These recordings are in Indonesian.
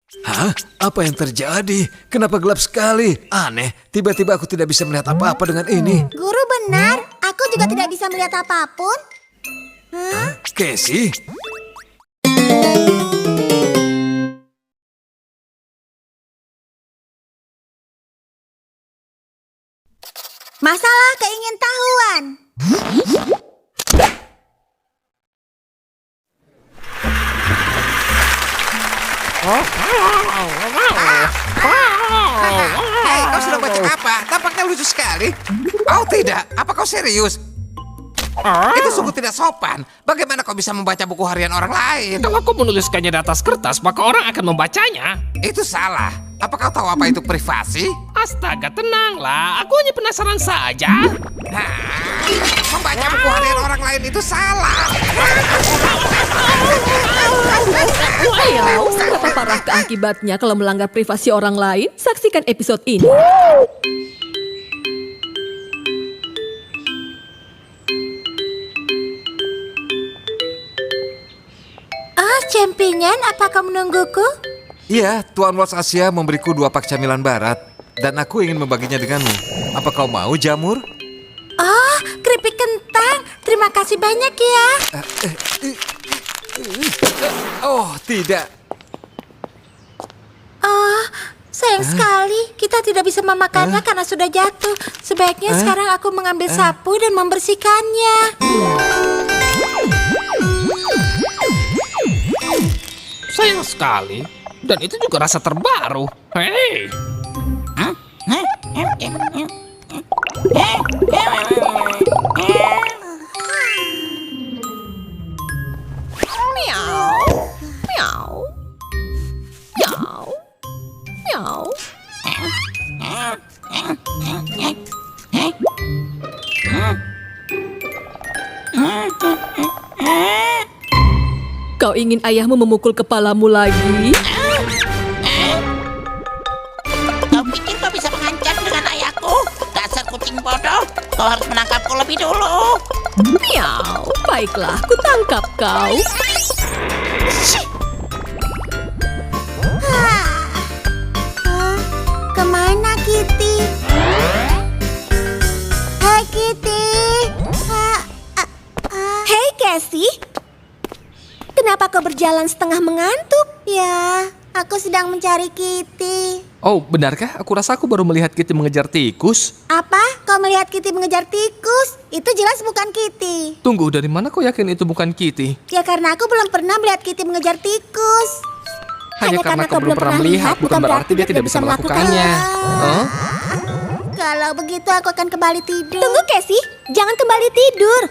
Hah? Apa yang terjadi? Kenapa gelap sekali? Aneh, tiba-tiba aku tidak bisa melihat apa-apa dengan ini. Guru benar, aku juga tidak bisa melihat apapun. Casey? Masalah keingintahuan. Hei, kau sedang baca apa? Tampaknya lucu sekali. Oh tidak, apa kau serius? Itu sungguh tidak sopan. Bagaimana kau bisa membaca buku harian orang lain? Kalau kau menuliskannya di atas kertas, maka orang akan membacanya. Itu salah. Apa kau tahu apa itu privasi? Astaga, tenanglah. Aku hanya penasaran saja. Membaca buku harian orang lain itu salah. Ayo, seberapa parah akibatnya kalau melanggar privasi orang lain? Saksikan episode ini. Champion, apakah menungguku? Iya, Tuan Waltz Asia memberiku 2 pak camilan barat. Dan aku ingin membaginya denganmu. Apa kau mau, Jamur? Oh, keripik kentang. Terima kasih banyak ya. Oh, tidak. Oh, sayang sekali. Kita tidak bisa memakannya karena sudah jatuh. Sebaiknya sekarang aku mengambil sapu dan membersihkannya. Sayang sekali. Dan itu juga rasa terbaru. Hei. Miau, miau, miau, miau. Kau ingin ayahmu memukul kepalamu lagi? Kau pikir kau bisa mengancam dengan ayahku? Dasar kucing bodoh, kau harus menangkapku lebih dulu. Miau, baiklah, ku tangkap kau. Kemana Kitty? Hai Kitty. Hei Casey. Kenapa kau berjalan setengah mengantuk? Ya, aku sedang mencari Kitty. Oh, benarkah? Aku rasa aku baru melihat Kitty mengejar tikus. Apa? Kau melihat Kitty mengejar tikus? Itu jelas bukan Kitty. Tunggu, dari mana kau yakin itu bukan Kitty? Ya karena aku belum pernah melihat Kitty mengejar tikus. Hanya karena kau belum pernah melihat, bukan berarti dia tidak bisa melakukannya. Huh? Kalau begitu aku akan kembali tidur. Tunggu Casey, jangan kembali tidur.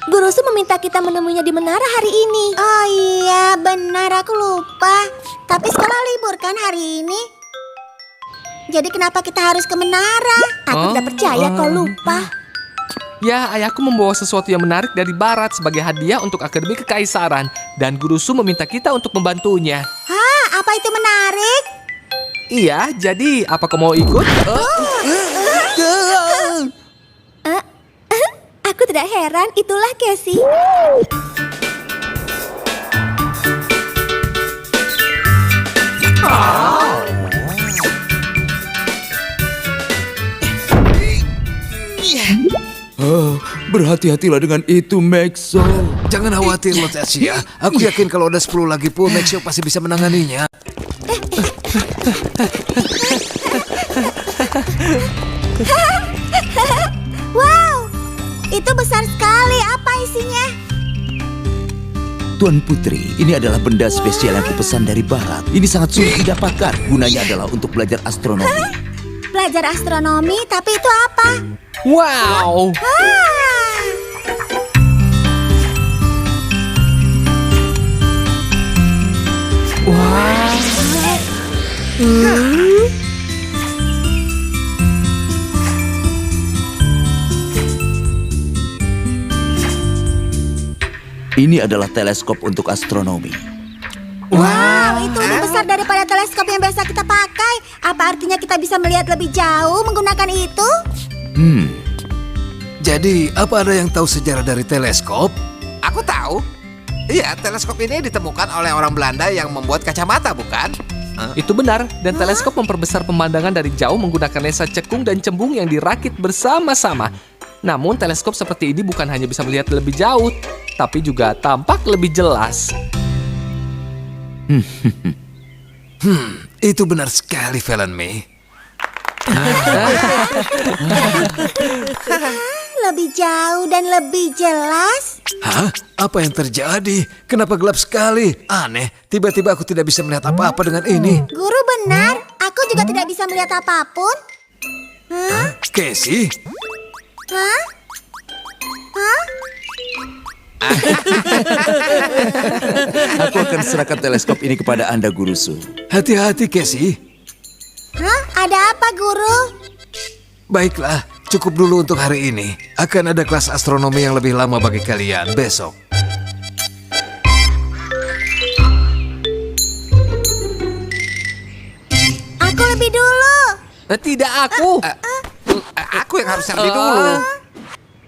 Guru Su meminta kita menemuinya di menara hari ini. Oh iya, benar, aku lupa. Tapi sekolah libur kan hari ini. Jadi kenapa kita harus ke menara? Aku tidak percaya kau lupa. Ya, ayahku membawa sesuatu yang menarik dari barat sebagai hadiah untuk Akademi Kekaisaran. Dan Guru Su meminta kita untuk membantunya. Hah, apa itu menarik? Iya, jadi apa kau mau ikut? Aku tidak heran, itulah Casey. Berhati-hatilah dengan itu, Maxwell. Jangan khawatir, Lord Asia. Aku yakin kalau ada 10 lagi pun, Maxio pasti bisa menanganinya. Wow, itu besar sekali. Apa isinya? Tuan Putri, ini adalah benda spesial yang kupesan dari barat. Ini sangat sulit didapatkan. Gunanya adalah untuk belajar astronomi. Belajar astronomi, tapi itu apa? Wow! Ini adalah teleskop untuk astronomi. Wow, itu lebih besar daripada teleskop yang biasa kita pakai. Apa artinya kita bisa melihat lebih jauh menggunakan itu? Jadi, apa ada yang tahu sejarah dari teleskop? Aku tahu. Iya, teleskop ini ditemukan oleh orang Belanda yang membuat kacamata, bukan? Itu benar, dan teleskop memperbesar pemandangan dari jauh menggunakan lensa cekung dan cembung yang dirakit bersama-sama. Namun teleskop seperti ini bukan hanya bisa melihat lebih jauh, tapi juga tampak lebih jelas. Itu benar sekali, Valen May. Lebih jauh dan lebih jelas. Hah? Apa yang terjadi? Kenapa gelap sekali? Aneh, tiba-tiba aku tidak bisa melihat apa-apa dengan ini. Guru benar, aku juga tidak bisa melihat apapun. Casey? Hah? Hah? Aku akan serahkan teleskop ini kepada Anda, Guru Su. Hati-hati, Casey. Hah? Ada apa, Guru? Baiklah, cukup dulu untuk hari ini. Akan ada kelas astronomi yang lebih lama bagi kalian besok. Aku lebih dulu. Tidak aku. Aku yang harus lebih dulu.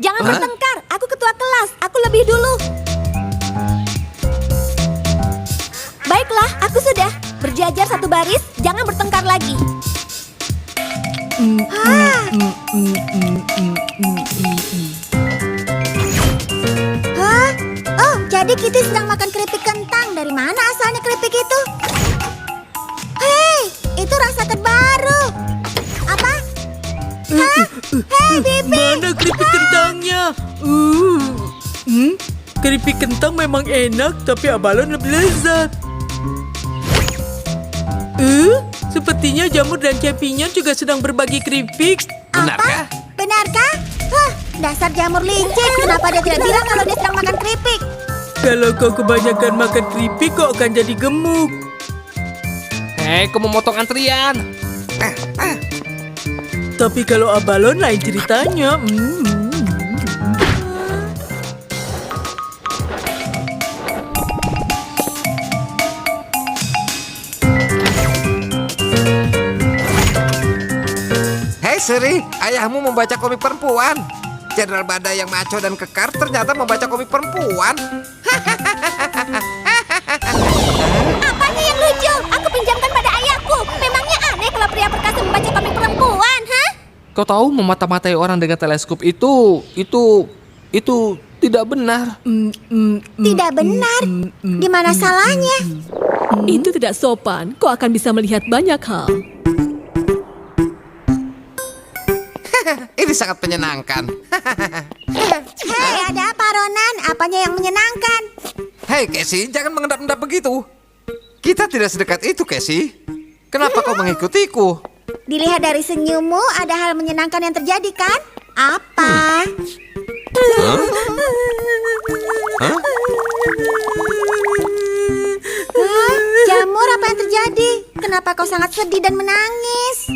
Jangan bertengkar, aku ketua kelas. Aku lebih dulu. Baiklah, aku sudah. Berjajar satu baris, jangan bertengkar lagi. Hah? Oh, jadi Kitty sedang makan keripik kentang. Dari mana asalnya keripik itu? Hei, itu rasa terbaru. Apa? Hah? Hei, Bibi. Mana keripik kentangnya? Keripik kentang memang enak, tapi abalon lebih lezat. Sepertinya jamur dan champignon juga sedang berbagi keripik. Benarkah? Benarkah? Hah, dasar jamur licik. Kenapa dia tidak bilang kalau dia sedang makan keripik? Kalau kau kebanyakan makan keripik, kau akan jadi gemuk. Hei, kau memotong antrian. Tapi kalau abalon lain ceritanya. Hei Seri, ayahmu membaca komik perempuan. Jenderal Badai yang maco dan kekar ternyata membaca komik perempuan. Apanya yang lucu? Aku pinjamkan pada ayahku. Memangnya aneh kalau pria perkasa membaca komik perempuan, hah? Kau tahu memata-matai orang dengan teleskop itu tidak benar. Tidak benar. Di mana salahnya? Itu tidak sopan. Kau akan bisa melihat banyak hal. Ini sangat menyenangkan. Hei, ada apa, Ronan? Apanya yang menyenangkan? Hei Casey, jangan mengendap-endap begitu. Kita tidak sedekat itu, Casey. Kenapa kau mengikutiku? Dilihat dari senyummu, ada hal menyenangkan yang terjadi, kan? Apa? Hah? Jamur, apa yang terjadi? Kenapa kau sangat sedih dan menangis?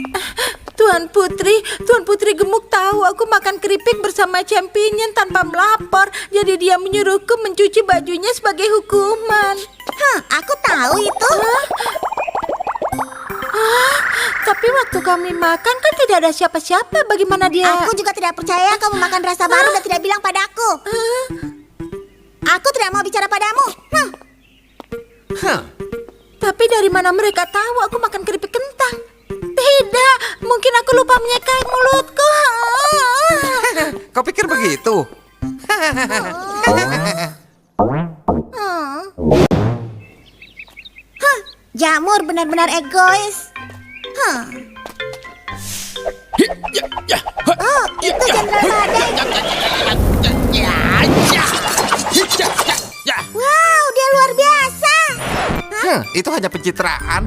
Tuan Putri gemuk tahu aku makan keripik bersama champignon tanpa melapor. Jadi dia menyuruhku mencuci bajunya sebagai hukuman. Aku tahu itu. Tapi waktu kami makan kan tidak ada siapa-siapa. Bagaimana dia? Aku juga tidak percaya kau memakan rasa baru dan tidak bilang padaku. Aku tidak mau bicara padamu. Tapi dari mana mereka tahu aku makan keripik kentang? Tidak, mungkin aku lupa menyekai mulutku. Kau pikir begitu? Jamur benar-benar egois. Oh, itu Jenderal Badai. Wow, dia luar biasa. Itu hanya pencitraan.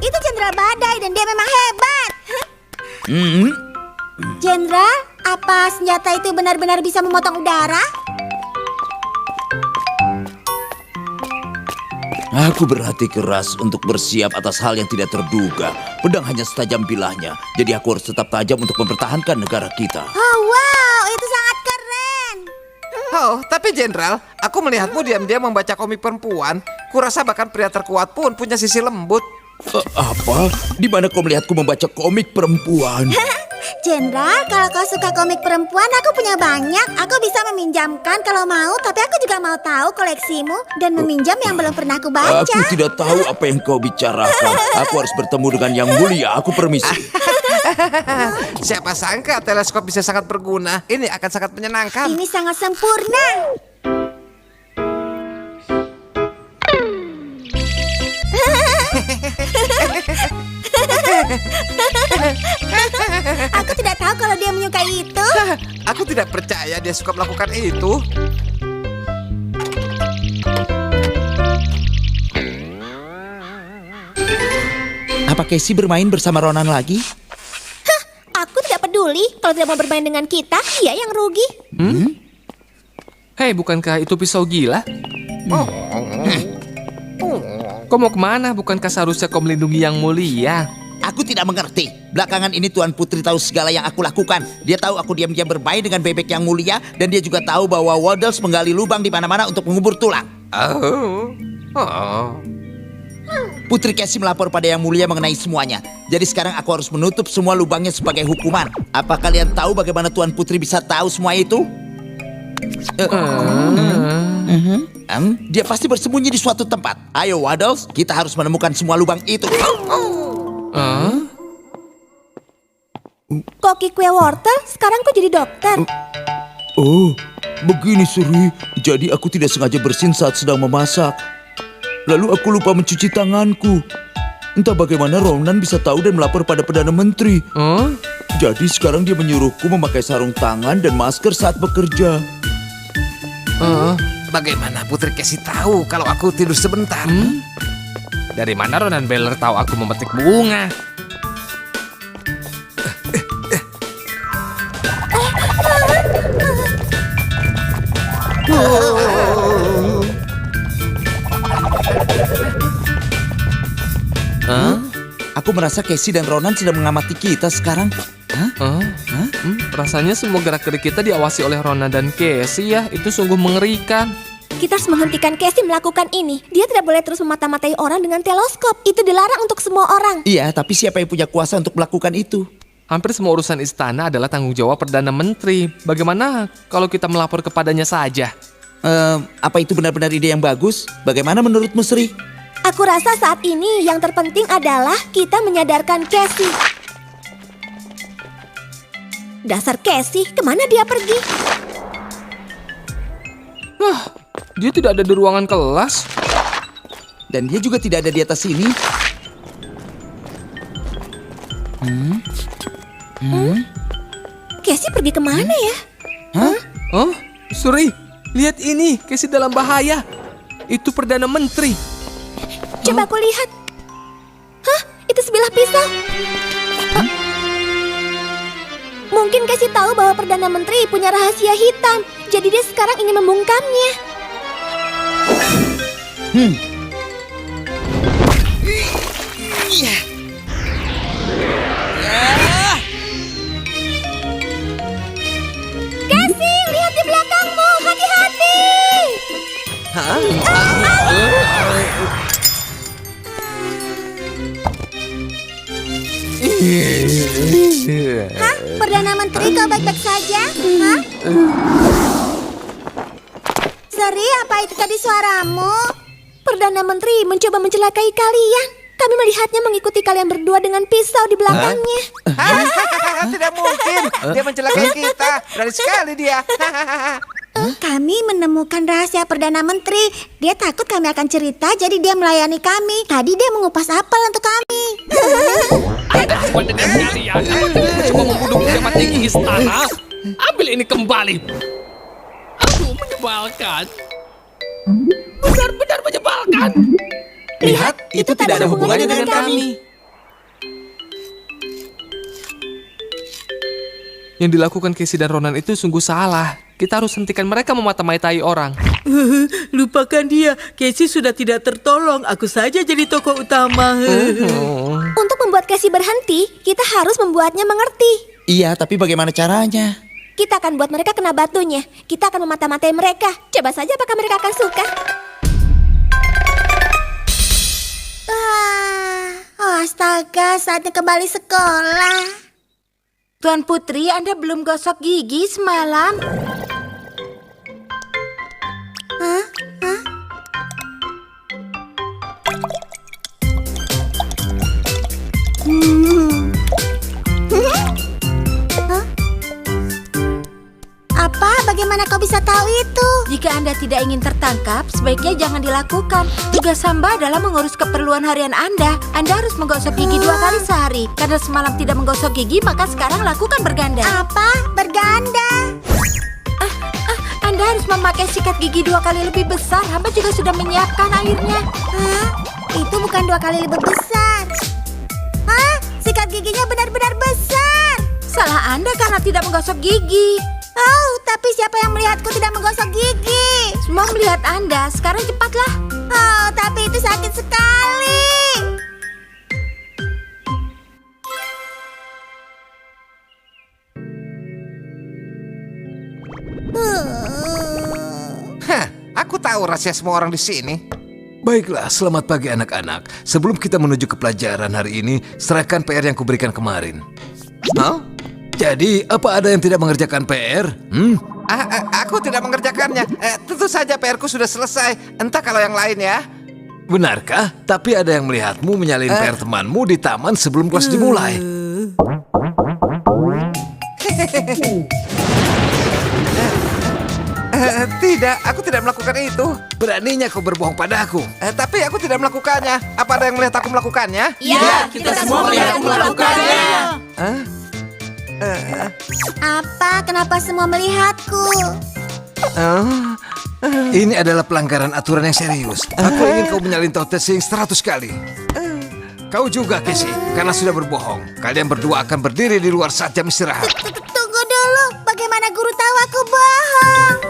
Itu Jenderal Badai dan dia memang hebat. Jenderal, apa senjata itu benar-benar bisa memotong udara? Aku berhati keras untuk bersiap atas hal yang tidak terduga. Pedang hanya setajam bilahnya, jadi aku harus tetap tajam untuk mempertahankan negara kita. Oh, wow, itu sangat keren. Oh, tapi Jenderal, aku melihatmu diam-diam membaca komik perempuan. Kurasa bahkan pria terkuat pun punya sisi lembut. Apa? Di mana kau melihatku membaca komik perempuan? Jenderal, kalau kau suka komik perempuan, aku punya banyak. Aku bisa meminjamkan kalau mau, tapi aku juga mau tahu koleksimu dan meminjam yang belum pernah aku baca. Aku tidak tahu apa yang kau bicarakan. Aku harus bertemu dengan Yang Mulia. Aku permisi. Siapa sangka teleskop bisa sangat berguna. Ini akan sangat menyenangkan. Ini sangat sempurna. Aku tidak tahu kalau dia menyukai itu. Aku tidak percaya dia suka melakukan itu. Apa Casey bermain bersama Ronan lagi? Aku tidak peduli. Kalau tidak mau bermain dengan kita, dia yang rugi. Hei, bukankah itu pisau gila? Kau mau kemana? Bukankah seharusnya kau melindungi Yang Mulia? Aku tidak mengerti. Belakangan ini Tuan Putri tahu segala yang aku lakukan. Dia tahu aku diam-diam bermain dengan bebek Yang Mulia, dan dia juga tahu bahwa Waddles menggali lubang di mana-mana untuk mengubur tulang. Putri Casey melapor pada Yang Mulia mengenai semuanya. Jadi sekarang aku harus menutup semua lubangnya sebagai hukuman. Apa kalian tahu bagaimana Tuan Putri bisa tahu semua itu? Dia pasti bersembunyi di suatu tempat. Ayo Waddles, kita harus menemukan semua lubang itu. Koki kue wortel, sekarang kau jadi dokter. Oh, begini Suri. Jadi aku tidak sengaja bersin saat sedang memasak. Lalu aku lupa mencuci tanganku. Entah bagaimana Ronan bisa tahu dan melapor pada Perdana Menteri. Jadi sekarang dia menyuruhku memakai sarung tangan dan masker saat bekerja. Bagaimana Putri Casey tahu kalau aku tidur sebentar? Dari mana Ronan Beller tahu aku memetik bunga? Aku merasa Casey dan Ronan sedang mengamati kita sekarang. Rasanya semua gerak-gerik kita diawasi oleh Ronan dan Casey ya. Itu sungguh mengerikan. Kita harus menghentikan Casey melakukan ini. Dia tidak boleh terus memata-matai orang dengan teleskop. Itu dilarang untuk semua orang. Iya, tapi siapa yang punya kuasa untuk melakukan itu? Hampir semua urusan istana adalah tanggung jawab Perdana Menteri. Bagaimana kalau kita melapor kepadanya saja? Apa itu benar-benar ide yang bagus? Bagaimana menurutmu Sri? Aku rasa saat ini yang terpenting adalah kita menyadarkan Casey. Dasar Casey, kemana dia pergi? Dia tidak ada di ruangan kelas. Dan dia juga tidak ada di atas sini. Casey pergi kemana ya? Oh, Suri, lihat ini. Casey dalam bahaya. Itu Perdana Menteri. Coba aku lihat. Hah? Itu sebilah pisau. Mungkin Casey tahu bahwa Perdana Menteri punya rahasia hitam. Jadi dia sekarang ingin membungkamnya. Casey, lihat di belakangmu. Hati-hati. Hah? Perdana Menteri, kau baik-baik saja? Hah? Seri, apa itu tadi suaramu? Perdana Menteri mencoba mencelakai kalian. Kami melihatnya mengikuti kalian berdua dengan pisau di belakangnya. Tidak mungkin. Dia mencelakai kita. Berani sekali dia. Kami menemukan rahasia Perdana Menteri. Dia takut kami akan cerita, jadi dia melayani kami. Tadi dia mengupas apel untuk kami. Apa dengan kalian? Apa kalian mencoba membunuh pejabat tinggi istana? Ambil ini kembali. Aku menyebalkan. Benar-benar menyebalkan. Lihat, itu tidak ada hubungannya dengan kami. Yang dilakukan Casey dan Ronan itu sungguh salah. Kita harus hentikan mereka memata-matai orang. Lupakan dia. Casey sudah tidak tertolong. Aku saja jadi tokoh utama. Untuk membuat Casey berhenti, kita harus membuatnya mengerti. Iya, tapi bagaimana caranya? Kita akan buat mereka kena batunya. Kita akan memata-matai mereka. Coba saja apakah mereka akan suka. Oh astaga, saatnya kembali sekolah. Tuan Putri, Anda belum gosok gigi semalam. Apa? Bagaimana kau bisa tahu itu? Jika Anda tidak ingin tertangkap, sebaiknya jangan dilakukan. Tugas Samba adalah mengurus keperluan harian Anda. Anda harus menggosok gigi 2 kali sehari. Karena semalam tidak menggosok gigi, maka sekarang lakukan berganda. Apa? Berganda? Anda harus memakai sikat gigi 2 kali lebih besar. Hamba juga sudah menyiapkan airnya. Hah? Itu bukan 2 kali lebih besar. Hah? Sikat giginya benar-benar besar. Salah Anda karena tidak menggosok gigi. Oh, tapi siapa yang melihatku tidak menggosok gigi? Semua melihat Anda. Sekarang cepatlah. Oh, tapi itu sakit sekali. Hah, aku tahu rahasia semua orang di sini. Baiklah, selamat pagi anak-anak. Sebelum kita menuju ke pelajaran hari ini, serahkan PR yang kuberikan kemarin. Oh? Jadi, apa ada yang tidak mengerjakan PR? Aku tidak mengerjakannya. Tentu saja PR-ku sudah selesai. Entah kalau yang lain ya. Benarkah? Tapi ada yang melihatmu menyalin PR temanmu di taman sebelum kelas dimulai. Tidak, aku tidak melakukan itu. Beraninya kau berbohong padaku. Tapi aku tidak melakukannya. Apa ada yang melihat aku melakukannya? Ya, kita semua melihat melakukannya. Apa? Kenapa semua melihatku? Ini adalah pelanggaran aturan yang serius. Aku ingin kau menyalin Totesing 100 kali. Kau juga, Casey, karena sudah berbohong. Kalian berdua akan berdiri di luar saat jam istirahat. Tunggu dulu. Bagaimana guru tahu aku bohong?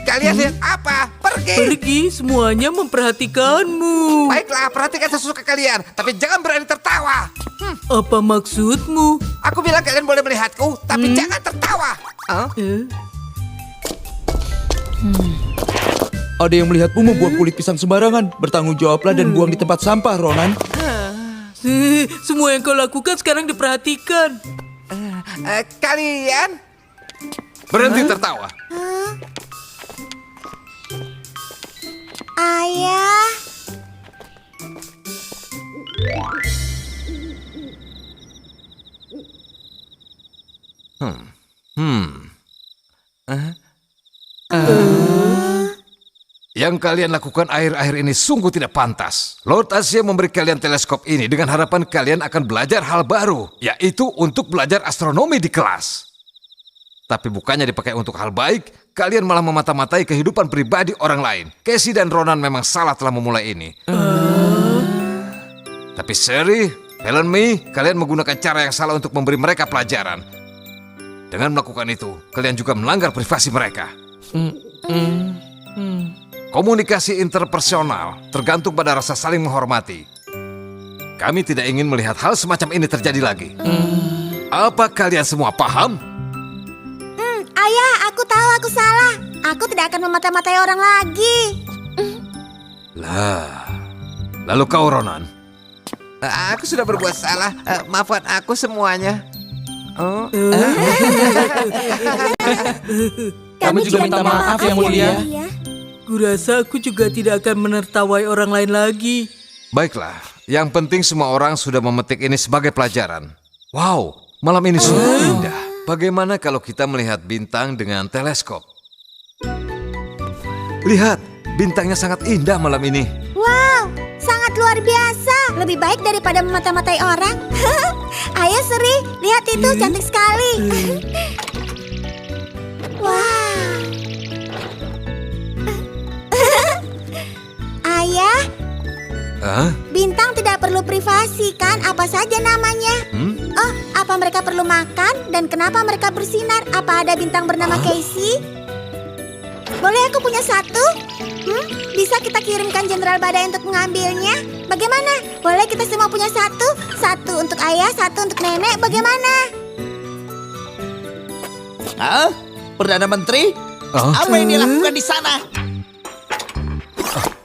Kalian lihat apa? Pergi. Pergi, semuanya memperhatikanmu. Baiklah, perhatikan sesuka kalian. Tapi jangan berani tertawa. Apa maksudmu? Aku bilang kalian boleh melihatku, tapi jangan tertawa. Ada yang melihatmu membuang kulit pisang sembarangan. Bertanggung jawablah dan buang di tempat sampah, Ronan. Semua yang kau lakukan sekarang diperhatikan. Kalian Berhenti tertawa. Ayah. Yang kalian lakukan akhir-akhir ini sungguh tidak pantas. Lord Asia memberi kalian teleskop ini dengan harapan kalian akan belajar hal baru, yaitu untuk belajar astronomi di kelas. Tapi bukannya dipakai untuk hal baik, kalian malah memata-matai kehidupan pribadi orang lain. Casey dan Ronan memang salah telah memulai ini. Tapi Sherry, Helen May, kalian menggunakan cara yang salah untuk memberi mereka pelajaran. Dengan melakukan itu, kalian juga melanggar privasi mereka. Komunikasi interpersonal tergantung pada rasa saling menghormati. Kami tidak ingin melihat hal semacam ini terjadi lagi. Apa kalian semua paham? Ayah, aku tahu aku salah. Aku tidak akan memata-matai orang lagi. Lah, lalu kau Ronan? Aku sudah berbuat salah. Maafkan aku semuanya. Kami juga minta maaf yang mulia. Kurasa aku juga tidak akan menertawai orang lain lagi. Baiklah, yang penting semua orang sudah memetik ini sebagai pelajaran. Wow, malam ini sungguh indah. Bagaimana kalau kita melihat bintang dengan teleskop? Lihat, bintangnya sangat indah malam ini. Wow, sangat luar biasa. Lebih baik daripada memata-matai orang. Ayo Seri, lihat itu cantik sekali. Wow. Ayah, bintang tidak perlu privasi kan? Apa saja namanya? Oh, apa mereka perlu makan? Dan kenapa mereka bersinar? Apa ada bintang bernama Casey? Boleh aku punya satu? Bisa kita kirimkan Jenderal Badai untuk mengambilnya? Bagaimana? Boleh kita semua punya satu? Satu untuk ayah, satu untuk nenek. Bagaimana? Hah? Perdana Menteri? Oh, Apa yang dilakukan di sana?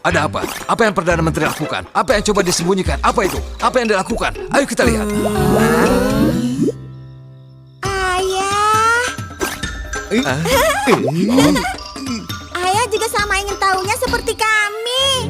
ada apa? Apa yang Perdana Menteri lakukan? Apa yang coba disembunyikan? Apa itu? Apa yang dilakukan? Ayo kita lihat. Ayah. Ayah juga sama ingin tahunya seperti kami.